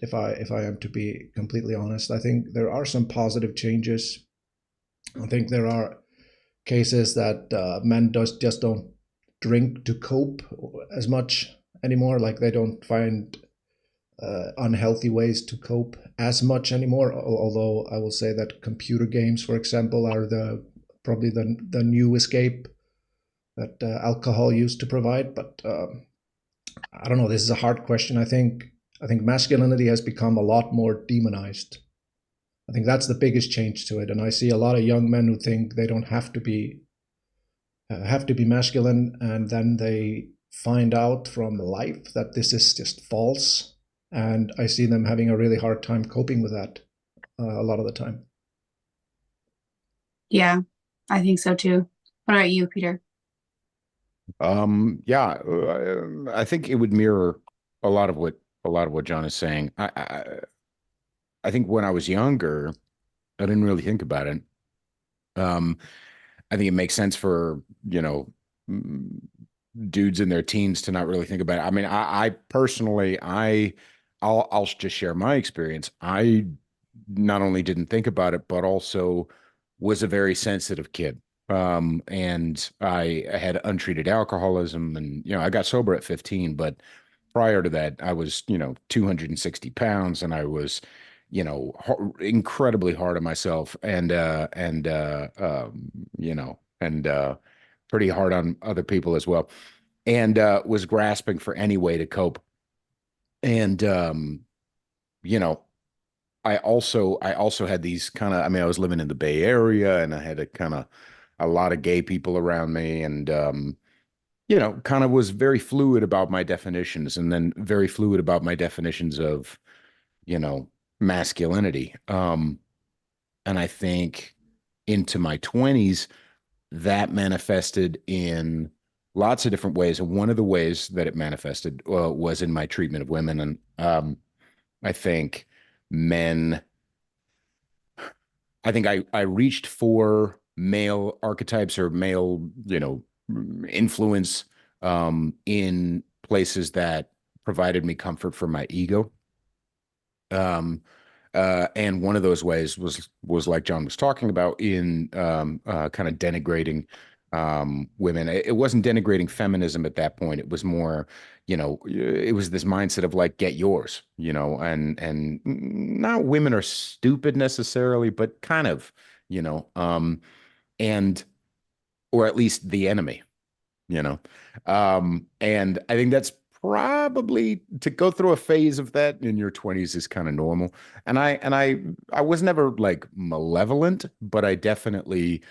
if I am to be completely honest. I think there are some positive changes. I think there are cases that men just don't drink to cope as much anymore. Like they don't find unhealthy ways to cope as much anymore. Although I will say that computer games, for example, are probably the new escape that alcohol used to provide. But I don't know. This is a hard question. I think masculinity has become a lot more demonized. I think that's the biggest change to it. And I see a lot of young men who think they don't have to be masculine, and then they find out from life that this is just false. And I see them having a really hard time coping with that a lot of the time. Yeah, I think so too. What about you, Peter? Yeah, I think it would mirror a lot of what John is saying. I think when I was younger, I didn't really think about it. I think it makes sense for, dudes in their teens to not really think about it. I mean, I personally, I'll just share my experience. I not only didn't think about it, but also was a very sensitive kid. And I had untreated alcoholism, and I got sober at 15, but prior to that, I was 260 pounds, and I was incredibly hard on myself, and pretty hard on other people as well, and was grasping for any way to cope. And you know, I also had these kind of, I mean, I was living in the Bay Area, and I had a lot of gay people around me, and kind of was very fluid about my definitions, and then very fluid about my definitions of, you know, masculinity. And I think into my 20s, that manifested in lots of different ways. And one of the ways that it manifested was in my treatment of women. And I think men, I think I reached for male archetypes or male, influence in places that provided me comfort for my ego. And one of those ways was like John was talking about, in kind of denigrating women. It wasn't denigrating feminism at that point. It was more, it was this mindset of like, get yours, and not women are stupid necessarily, but kind of, and or at least the enemy, you know. And I think that's probably, to go through a phase of that in your 20s is kind of normal. And I was never like malevolent, but I definitely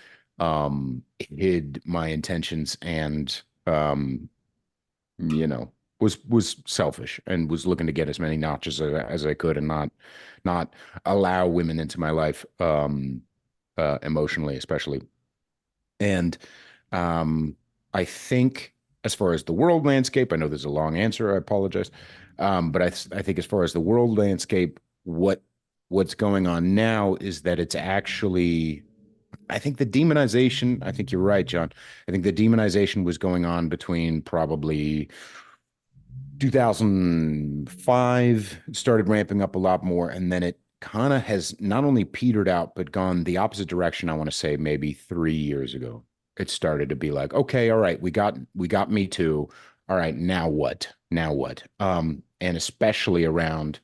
hid my intentions, and was selfish and was looking to get as many notches as I could, and not allow women into my life, emotionally especially. And I think, as far as the world landscape, I know there's a long answer, I apologize. But I think as far as the world landscape, what's going on now is that it's actually, I think the demonization, I think you're right, John. I think the demonization was going on between probably 2005, started ramping up a lot more, and then it kind of has not only petered out, but gone the opposite direction. I want to say maybe 3 years ago. It started to be like, okay, all right, we got Me Too. All right, now what? Now what? And especially around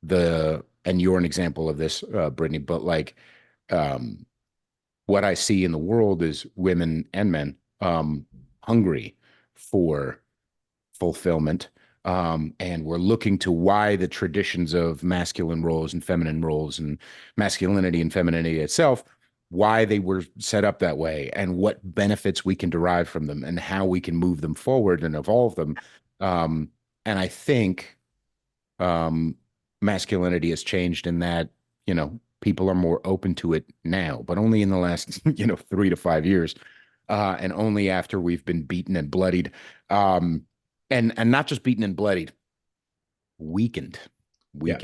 and you're an example of this, Brittney, but like, um, what I see in the world is women and men hungry for fulfillment. And we're looking to why the traditions of masculine roles and feminine roles, and masculinity and femininity itself, why they were set up that way, and what benefits we can derive from them, and how we can move them forward and evolve them. And I think masculinity has changed in that, people are more open to it now, but only in the last, 3 to 5 years, and only after we've been beaten and bloodied. And not just beaten and bloodied, weakened, Yeah.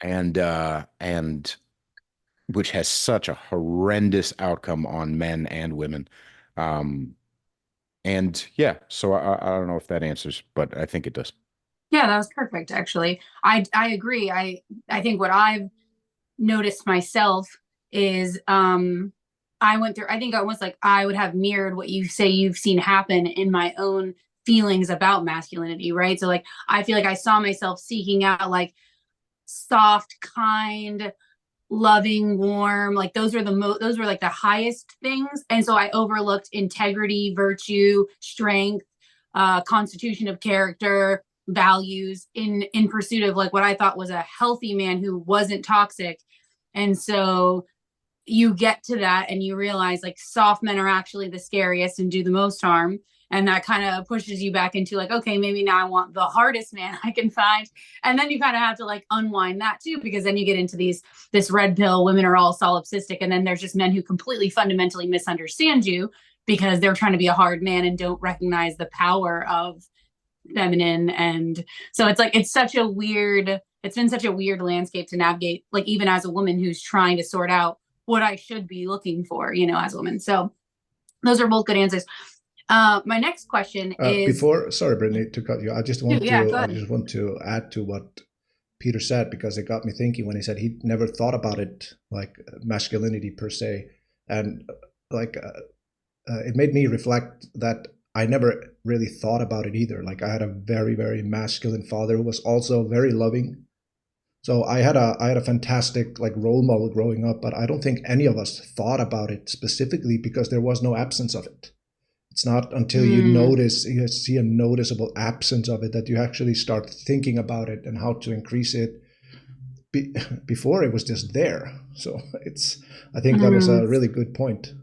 and which has such a horrendous outcome on men and women. And yeah, so I don't know if that answers, but I think it does. Yeah, that was perfect, actually. I agree. I think what I've noticed myself is I went through, I think almost like I would have mirrored what you say you've seen happen in my own feelings about masculinity, right? So like I feel like I saw myself seeking out like soft, kind, loving, warm, like those were those were like the highest things. And so I overlooked integrity, virtue, strength, constitution of character, values in pursuit of like what I thought was a healthy man who wasn't toxic. And so you get to that and you realize like soft men are actually the scariest and do the most harm. And that kind of pushes you back into like, okay, maybe now I want the hardest man I can find. And then you kind of have to like unwind that too, because then you get into this red pill, women are all solipsistic. And then there's just men who completely fundamentally misunderstand you because they're trying to be a hard man and don't recognize the power of feminine. And so it's like, it's been such a weird landscape to navigate, like even as a woman who's trying to sort out what I should be looking for, as a woman. So those are both good answers. My next question is sorry, Brittney, to cut you. I just want to add to what Peter said, because it got me thinking when he said he never thought about it like masculinity per se, and it made me reflect that I never really thought about it either. Like I had a very, very masculine father who was also very loving. So I had a fantastic like role model growing up, but I don't think any of us thought about it specifically because there was no absence of it. It's not until you see a noticeable absence of it that you actually start thinking about it and how to increase it. Before it was just there. So I think that was a really good point.